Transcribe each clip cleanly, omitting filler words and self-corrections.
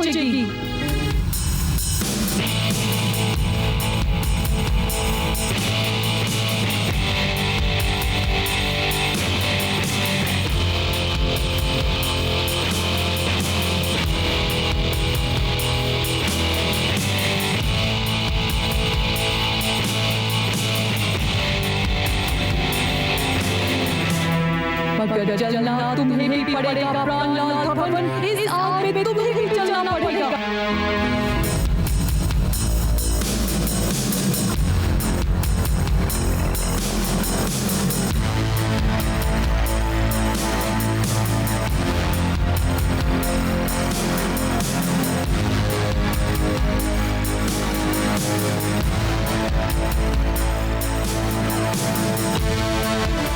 पहुंचेगी। मगर जलना तुम्हें भी पड़ेगा प्राणलाल धवन, इस आग में तुम्हें भी जलना पड़ेगा।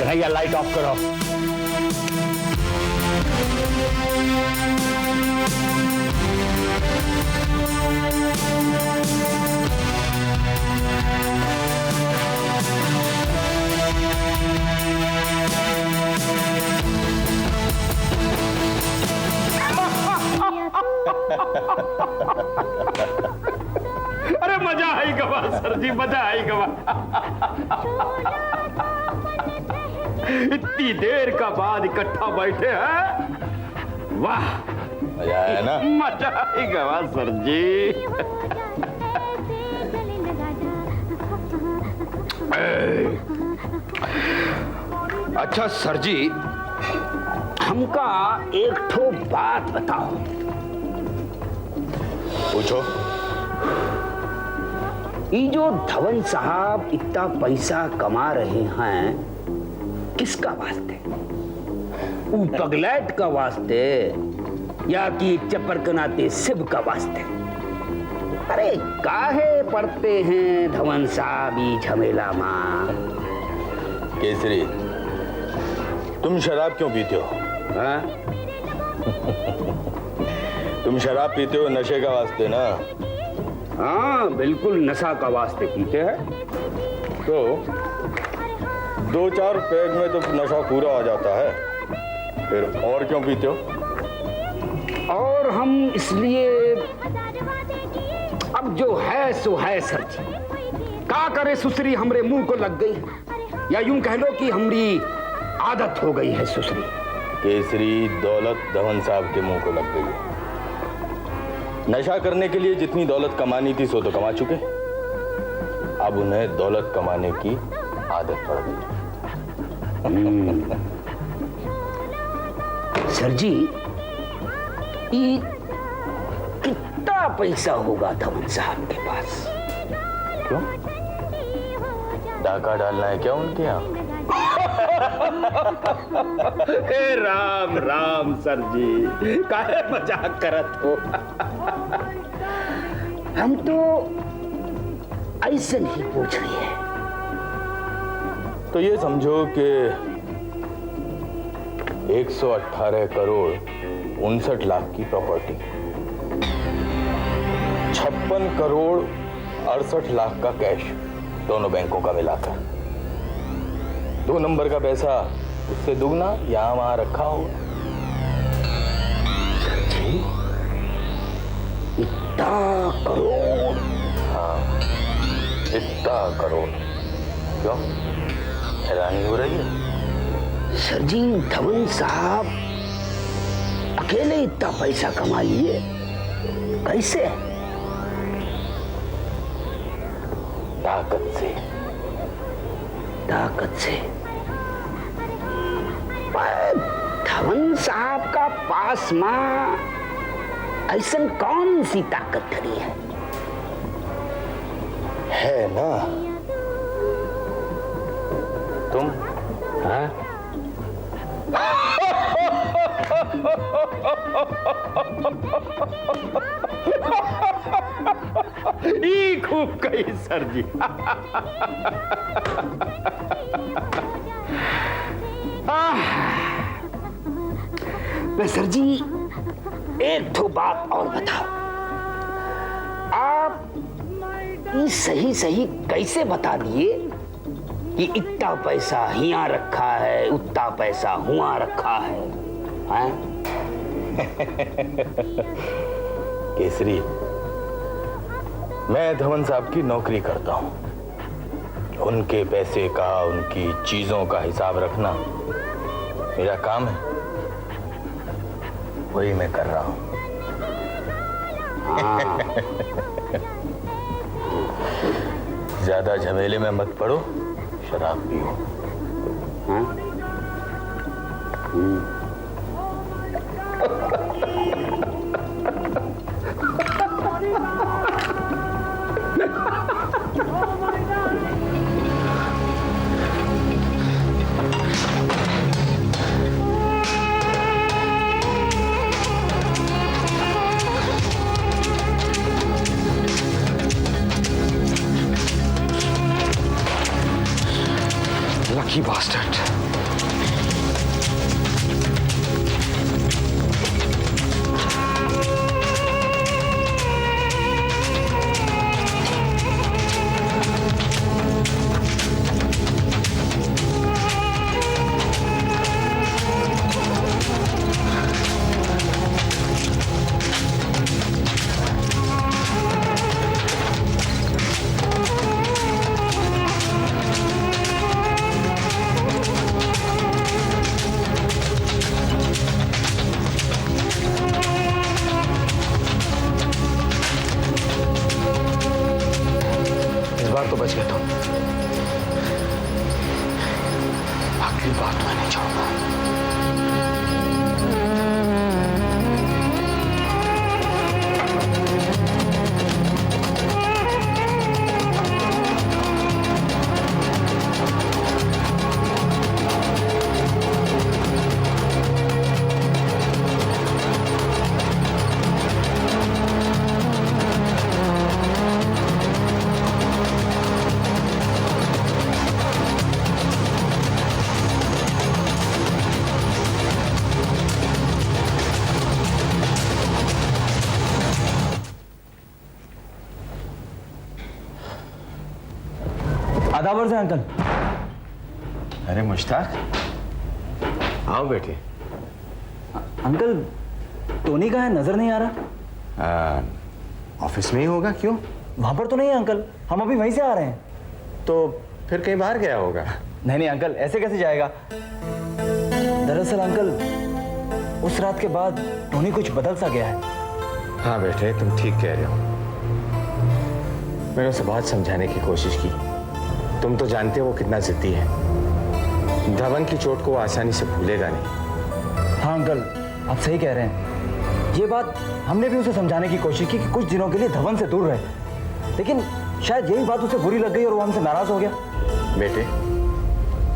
कन्हैया लाइट ऑफ करो। अरे मजा आई गवा सर जी, मजा आई गवा। इतनी देर का बाद इकट्ठा बैठे हैं, वाह मजा आया ना? मजा आई गवा सर जी। अच्छा सर जी, हमका एक ठो बात बताओ। पूछो। ये जो धवन साहब इतना पैसा कमा रहे हैं, किसका वास्ते? वो पगलैट का वास्ते या कि चपर के नाते शिव का वास्ते? अरे काहे पड़ते हैं धवन साहब ये झमेला मां? केसरी, तुम शराब क्यों पीते हो? हाँ? तुम शराब पीते हो नशे का वास्ते ना? हाँ बिल्कुल नशा का वास्ते पीते हैं। तो 2-4 पैग में तो नशा पूरा आ जाता है, फिर और क्यों पीते हो? और हम इसलिए, अब जो है सो है सर जी। का करे सुसरी हमरे मुंह को लग गई, या यूं कह लो कि हमारी आदत हो गई है सुसरी। केसरी, दौलत धवन साहब के मुंह को लग गई है। नशा करने के लिए जितनी दौलत कमानी थी सो तो कमा चुके, अब उन्हें दौलत कमाने की आदत पड़ गई। सर जी, ये कितना पैसा होगा धवन साहब के पास? क्यों? डाका डालना है क्या उनके यहाँ? हे राम राम सर जी, काहे मजाक करत हो? हम तो ऐसे नहीं पूछ रहे हैं। तो ये समझो कि 118 करोड़ 59 लाख की प्रॉपर्टी, 56 करोड़ 68 लाख का कैश, दोनों बैंकों का मिलाकर 2 नंबर का पैसा उससे दुगना यहां वहां रखा होगा। इतना करोड़? हाँ, इतना करोड़। क्यों, हैरानी हो रही है? सर जी, धवन साहब अकेले इतना पैसा कमा लिए, कैसे? ताकत से। ताकत से? धवन साहब का पास मां ऐसा कौन सी ताकत धरी है ना? तुम? हाँ? ई खूब कही सर जी। सर जी, एक तो बात और बताओ, आप ये सही सही कैसे बता दिए कि इतना पैसा यहाँ रखा है, उतना पैसा हुआ रखा है? केसरी, मैं धवन साहब की नौकरी करता हूं। उनके पैसे का, उनकी चीजों का हिसाब रखना मेरा काम है, वही मैं कर रहा हूं। ज्यादा झमेले में मत पड़ो, शराब पियो। Lucky bastard. तो बच गया तुम। अगली बार तो मैं नहीं चाहूंगा। आदाबर से अंकल। अरे मुश्ताक, आओ बेटे। अंकल टोनी कहाँ है, नजर नहीं आ रहा। ऑफिस में ही होगा, क्यों? वहां पर तो नहीं है अंकल, हम अभी वहीं से आ रहे हैं। तो फिर कहीं बाहर गया होगा। नहीं नहीं अंकल, ऐसे कैसे जाएगा। दरअसल अंकल उस रात के बाद टोनी कुछ बदल सा गया है। हाँ बेटे, तुम ठीक कह रहे हो। मैंने उसे बहुत समझाने की कोशिश की। तुम तो जानते हो वो कितना जिद्दी है। धवन की चोट को वो आसानी से भूलेगा नहीं। हाँ अंकल, आप सही कह रहे हैं। ये बात हमने भी उसे समझाने की कोशिश की कि कुछ दिनों के लिए धवन से दूर रहे, लेकिन शायद यही बात उसे बुरी लग गई और वो हमसे नाराज हो गया। बेटे,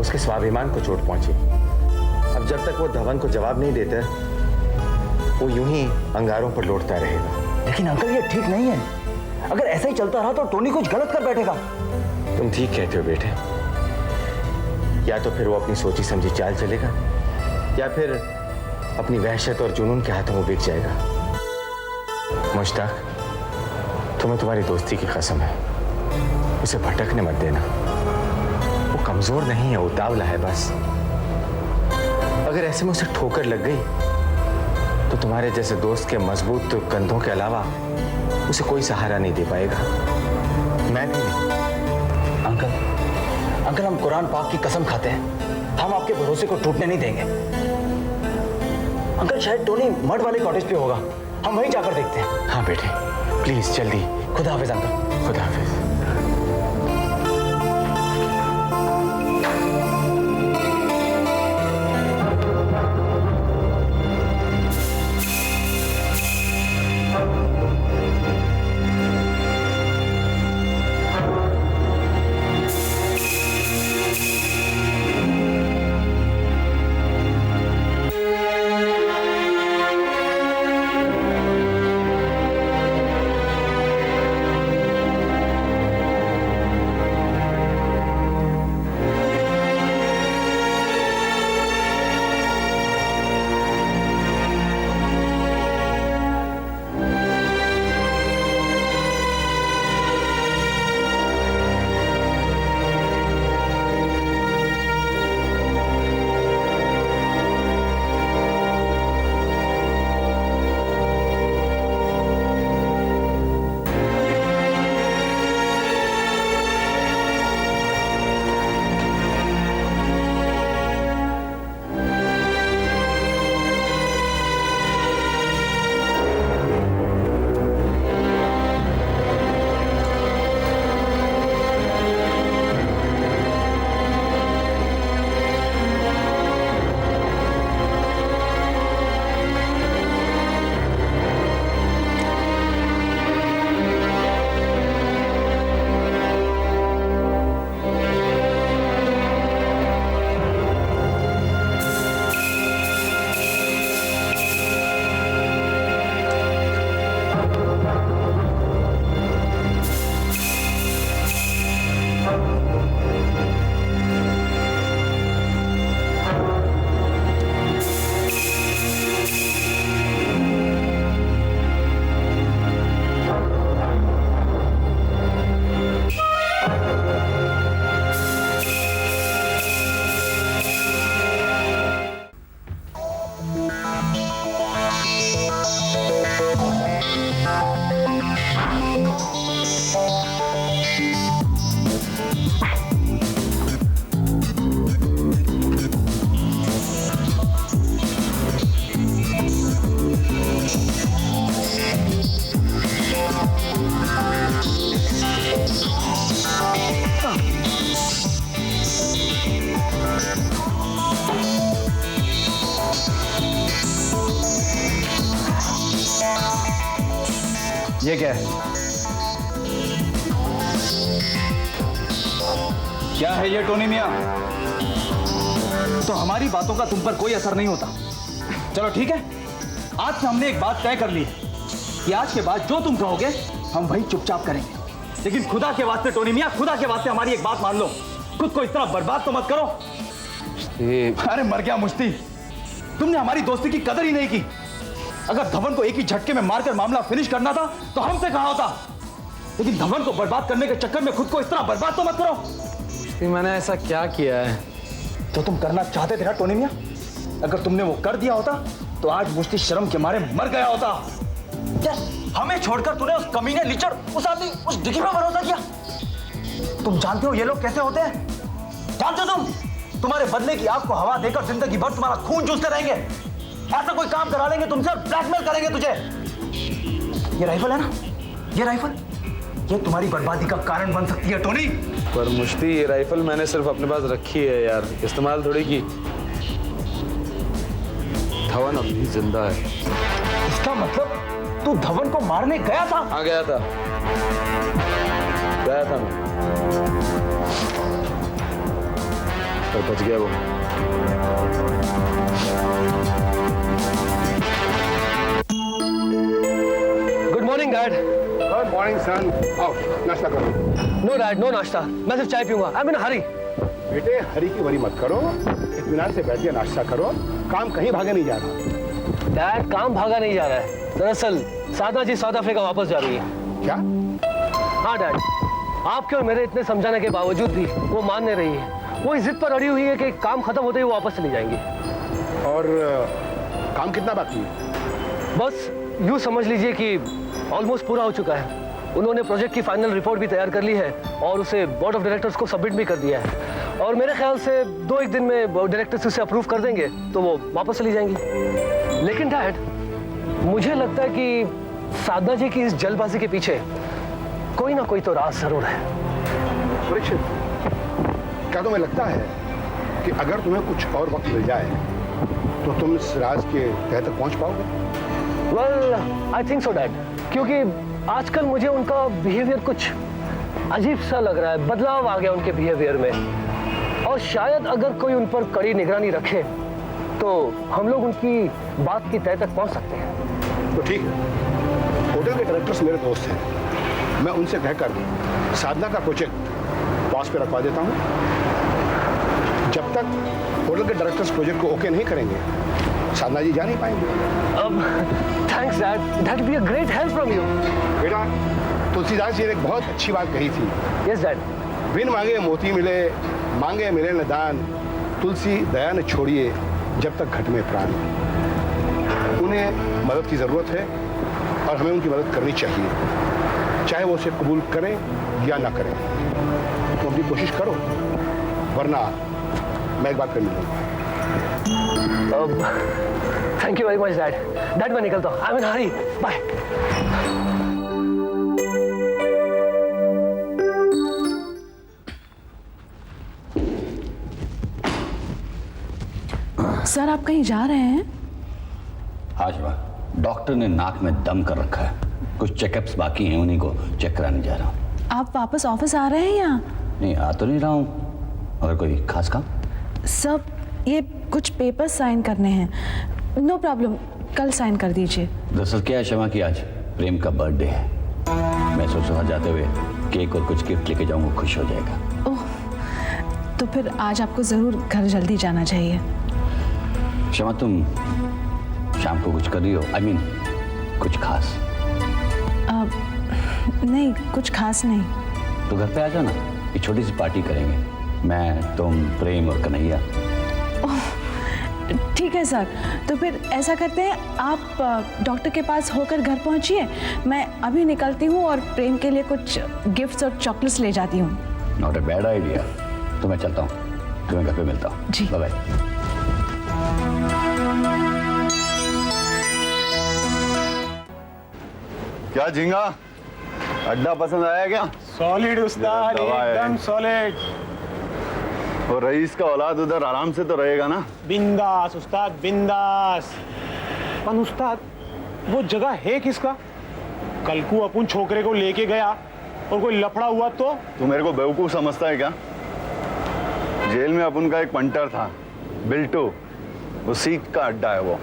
उसके स्वाभिमान को चोट पहुंची। अब जब तक वो धवन को जवाब नहीं देता, वो यूं ही अंगारों पर लौटता रहेगा। लेकिन अंकल ये ठीक नहीं है। अगर ऐसा ही चलता रहा तो टोनी कुछ गलत कर बैठेगा। तुम ठीक कहते हो बेटे। या तो फिर वो अपनी सोची समझी चाल चलेगा, या फिर अपनी वहशत और जुनून के हाथों में बिक जाएगा। मुश्ताक, तुम्हें तुम्हारी दोस्ती की कसम है, उसे भटकने मत देना। वो कमजोर नहीं है, उतावला है बस। अगर ऐसे में उसे ठोकर लग गई तो तुम्हारे जैसे दोस्त के मजबूत कंधों के अलावा उसे कोई सहारा नहीं दे पाएगा। मैं भी नहीं। अंकल, हम कुरान पाक की कसम खाते हैं, हम आपके भरोसे को टूटने नहीं देंगे। अंकल शायद टोनी मड वाले कॉटेज पे होगा, हम वहीं जाकर देखते हैं। हाँ बेटे, प्लीज जल्दी। खुदा हाफिज अंकल। खुदा हाफिज। ये क्या है? क्या है ये टोनी मियां? तो हमारी बातों का तुम पर कोई असर नहीं होता। चलो ठीक है, आज से हमने एक बात तय कर ली है कि आज के बाद जो तुम कहोगे हम वही चुपचाप करेंगे। लेकिन खुदा के वास्ते टोनी मियां, खुदा के वास्ते हमारी एक बात मान लो, खुद को इस तरह बर्बाद तो मत करो। अरे मर गया मुश्ती, तुमने हमारी दोस्ती की कदर ही नहीं की। अगर धवन को एक ही झटके में मारकर मामला फिनिश करना था तो हमसे कहा होता, लेकिन धवन को बर्बाद करने के चक्कर में खुद को इस तरह बर्बाद तो मत करो। मैंने ऐसा क्या किया है? तो तुम करना चाहते थे ना टोनी मियां? अगर तुमने वो कर दिया होता तो आज मुश्ती शर्म के मारे मर गया होता। हमें छोड़कर तूने उस कमीने लीचड़ उस आदमी उस डिग्गी पर भरोसा किया। तुम जानते हो ये लोग कैसे होते हैं? जानते हो तुम? तुम्हारे बदले की आग को हवा देकर जिंदगी भर तुम्हारा खून चूसते रहेंगे। ऐसा कोई काम करा लेंगे तुमसे और ब्लैकमेल करेंगे तुझे। ये राइफल है ना, ये राइफल, ये तुम्हारी बर्बादी का कारण बन सकती है टोनी। पर मुश्ती, ये राइफल मैंने सिर्फ अपने पास रखी है यार, इस्तेमाल थोड़ी की। धवन अभी जिंदा है। इसका मतलब तू धवन को मारने गया था? हाँ गया था मैं, पर बच गया वो। Good morning dad. Good morning son. आओ नाश्ता करो। नो डैड, नो नाश्ता, मैं सिर्फ चाय पीऊंगा। आई एम इन हरी। बेटे हरी की वरी मत करो, इत्मीनान से बैठ के नाश्ता करो। काम कहीं भागे नहीं जा रहा। डैड काम भागा नहीं जा रहा है, दरअसल साधना जी साउथ अफ्रीका वापस जा रही है। क्या? हाँ डैड, आपके और मेरे इतने समझाने के बावजूद भी वो मान नहीं रही है। वो इस जिद पर अड़ी हुई है कि काम खत्म होते ही वो वापस चली जाएंगी। और काम कितना बाकी है? बस यूँ समझ लीजिए कि ऑलमोस्ट पूरा हो चुका है। उन्होंने प्रोजेक्ट की फाइनल रिपोर्ट भी तैयार कर ली है और उसे बोर्ड ऑफ डायरेक्टर्स को सबमिट भी कर दिया है। और मेरे ख्याल से 2-1 दिन में डायरेक्टर्स उसे अप्रूव कर देंगे तो वो वापस चली जाएंगी। लेकिन डैड, मुझे लगता है कि साधना जी की इस जल्दबाजी के पीछे कोई ना कोई तो राज जरूर है। परीक्षित, क्या तुम्हें लगता है कि अगर तुम्हें कुछ और वक्त मिल जाए तो तुम इस राज के तह तक पहुंच पाओगे? Well, I think so dad, क्योंकि आजकल मुझे उनका बिहेवियर कुछ अजीब सा लग रहा है। बदलाव आ गया उनके बिहेवियर में, और शायद अगर कोई उन पर कड़ी निगरानी रखे तो हम लोग उनकी बात की तह तक पहुंच सकते हैं। तो ठीक है, होटल के डायरेक्टर्स मेरे दोस्त हैं, मैं उनसे कहकर साधना का प्रोजेक्ट पास पे रखवा देता हूँ। जब तक होटल के डायरेक्टर्स प्रोजेक्ट को ओके नहीं करेंगे साधना जी जा नहीं पाएंगे। Thanks dad, that will be a great help from you. बेटा, तुलसीदास जी ने एक बहुत अच्छी बात कही थी। Yes dad. बिन मांगे मोती मिले, मांगे मिले न दान, तुलसी दया न छोड़िए जब तक घट में प्राण। उन्हें मदद की ज़रूरत है और हमें उनकी मदद करनी चाहिए, चाहे वो उसे कबूल करें या ना करें। तो अपनी कोशिश करो, वरना मैं एक बात कर मिलूंगा। Thank you very much dad. Dad मैं निकलता हूँ, I am in hurry, bye. Sir आप कहीं जा रहे हैं? हाँ शिवा, डॉक्टर ने नाक में दम कर रखा है, कुछ चेकअप्स बाकी हैं, उन्हीं को चेक कराने जा रहा हूँ। आप वापस ऑफिस आ रहे हैं या? नहीं, आ तो नहीं रहा हूँ। और कोई खास काम? सब ये कुछ पेपर साइन करने हैं। नो प्रॉब्लम, कल साइन कर दीजिए। दरअसल क्या है शिवा कि आज प्रेम का बर्थडे है, मैं सोच रहा जाते हुए केक और कुछ गिफ्ट लेके जाऊँगा, खुश हो जाएगा। ओह, तो फिर आज आपको ज़रूर घर जल्दी जाना चाहिए। शिवा तुम शाम को कुछ कर रही हो? I mean, कुछ खास? नहीं, कुछ खास नहीं। तो घर पे आ जाना, एक छोटी सी पार्टी करेंगे, मैं, तुम, प्रेम और कन्हैया। ठीक है सर, तो फिर ऐसा करते हैं, आप डॉक्टर के पास होकर घर पहुंचिए, मैं अभी निकलती हूँ और प्रेम के लिए कुछ गिफ्ट्स और चॉकलेट्स ले जाती हूँ। Not a bad idea. तो मैं चलता हूँ, तुम्हें घर पे मिलता हूँ। जी बाय बाय। क्या झींगा, अड्डा पसंद आया क्या? सॉलिड उस्ताद, एकदम सॉलिड। और रईस का औलाद उधर आराम से तो रहेगा ना? बिंदास उस्ताद, बिंदास। पर उस्ताद, वो जगह है किसका? कल को अपन छोकरे को लेके गया और कोई लफड़ा हुआ तो? तू मेरे को बेवकूफ समझता है क्या? जेल में अपन का एक पंटर था, बिल्टू, वो सीख का अड्डा है वो।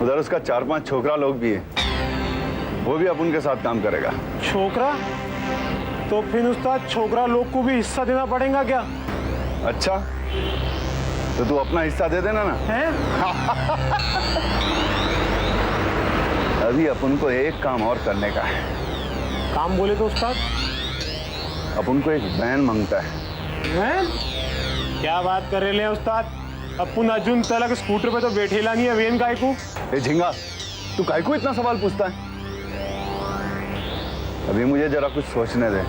उधर उसका 4-5 छोकरा लोग भी है, वो भी अपन के साथ काम करेगा। छोकरा? तो फिर उस्ताद छोकरा लोग को भी हिस्सा देना पड़ेगा क्या? अच्छा, तो तू अपना हिस्सा दे देना ना। हैं? अभी अपन को एक काम और करने का है। काम बोले तो उस्ताद? अपन को एक वैन मांगता है। वैन? क्या बात कर रहे हैं उस्ताद? अपन अर्जुन तलक स्कूटर पे तो बैठेला नहीं है, वैन काय को? ए झिंगा, तू काय को इतना सवाल पूछता है? अभी मुझे जरा कुछ सोचने दे।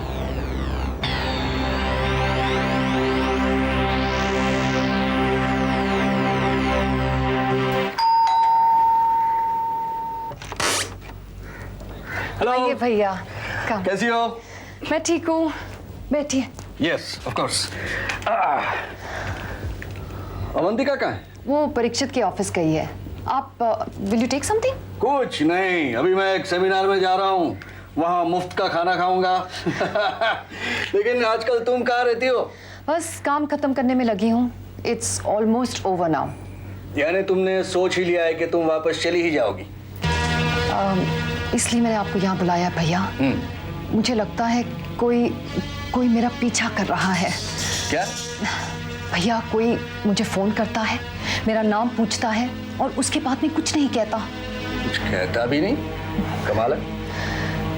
आइए भैया, कम। कैसी हो? मैं ठीक हूँ, बैठिए। Yes of course. अवंतिका कहाँ है? वो परीक्षित के ऑफिस गई है। आप विल यू टेक समथिंग? कुछ नहीं, अभी मैं एक सेमिनार में जा रहा हूँ, वहाँ मुफ्त का खाना खाऊंगा। लेकिन आजकल तुम कहाँ रहती हो? बस काम खत्म करने में लगी हूँ। It's almost over now. यानी तुमने सोच ही लिया है कि तुम वापस चली ही जाओगी? इसलिए मैंने आपको यहाँ बुलाया भैया। मुझे लगता है कोई मेरा पीछा कर रहा है। क्या? भैया, कोई मुझे फोन करता है, मेरा नाम पूछता है और उसके बाद में कुछ नहीं कहता। कुछ कहता भी नहीं? कमाल है।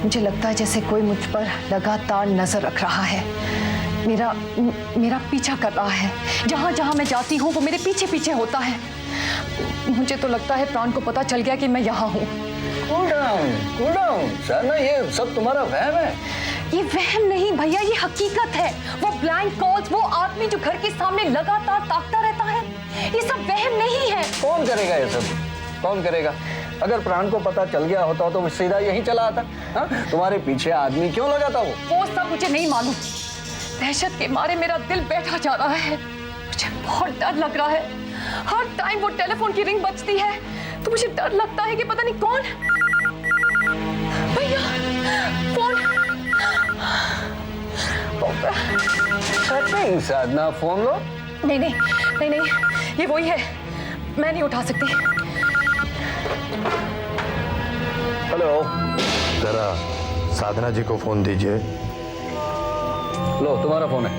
मुझे लगता है जैसे कोई मुझ पर लगातार नजर रख रहा है, मेरा पीछा कर रहा है। जहाँ जहाँ मैं जाती हूँ वो मेरे पीछे पीछे होता है। मुझे तो लगता है प्राण को पता चल गया कि मैं यहाँ हूँ। कूल डाउन साधना, ये सब तुम्हारा वहम है। ये वहम नहीं भैया, ये हकीकत है। वो ब्लाइंड कॉल्स, वो आदमी जो घर के सामने लगातार ताकता रहता है, ये सब वहम नहीं है। कौन करेगा ये सब? कौन करेगा? अगर प्राण को पता चल गया होता तो वो सीधा यहीं चला आता। हाँ? तुम्हारे पीछे आदमी क्यों लगाता वो सब मुझे नहीं मालूम। दहशत के मारे मेरा दिल बैठा जा रहा है। मुझे बहुत डर लग रहा है। हर टाइम वो टेलीफोन की रिंग बजती है तो मुझे डर लगता है कि पता नहीं कौन। भैया, फोन। साधना, फोन लो। नहीं, ये वही है, मैं नहीं उठा सकती। हेलो, जरा साधना जी को फोन दीजिए। लो, तुम्हारा फोन है।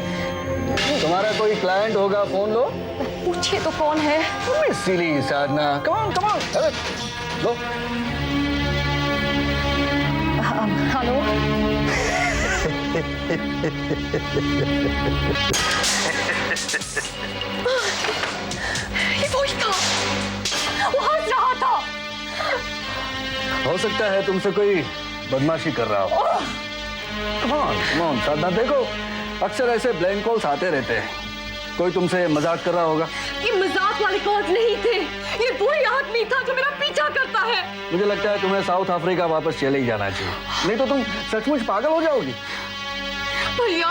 तुम्हारा कोई क्लाइंट होगा, फोन लो। पूछिए तो कौन है? सिली साधना, कम ऑन, अरे लो। हेलो। ये वही था, वो हंस रहा था। हो सकता है तुमसे कोई बदमाशी कर रहा हो। कम ऑन साधना, देखो अक्सर ऐसे ब्लैंक कॉल्स आते रहते हैं। कोई तुमसे मजाक कर रहा होगा। ये मजाक वाले कॉल्स नहीं थे, ये वही आदमी था जो मेरा पीछा करता है। मुझे लगता है तुम्हें साउथ अफ्रीका वापस चले ही जाना चाहिए, नहीं तो तुम सचमुच पागल हो जाओगी। भैया,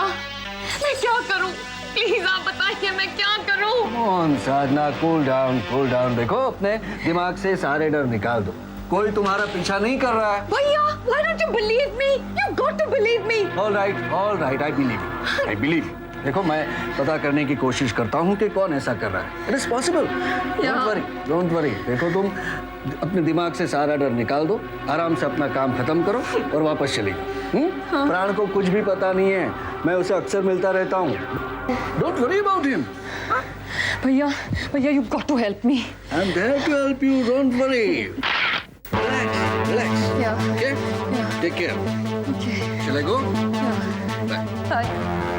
मैं क्या करूं? प्लीज आप बताइए, मैं क्या करूं? कौन साधना, कूल डाउन। देखो, अपने दिमाग से सारे डर निकाल दो। कोई तुम्हारा पीछा नहीं कर रहा है। भैया, why don't you believe me? You got to believe me. All right, I believe. देखो, मैं पता करने की कोशिश करता हूँ कि कौन ऐसा कर रहा है। It is possible. Don't worry. देखो, तुम अपने दिमाग से सारा डर निकाल दो, आराम से अपना काम खत्म करो और वापस चले जाओ। हाँ? प्राण को कुछ भी पता नहीं है, मैं उसे अक्सर मिलता रहता हूँ। Don't worry about him. भैया, you got to help me. I'm there to help you. Don't worry. Relax. Yeah. Okay? Yeah. Take care. Okay. Shall I go? Yeah. Bye. Bye.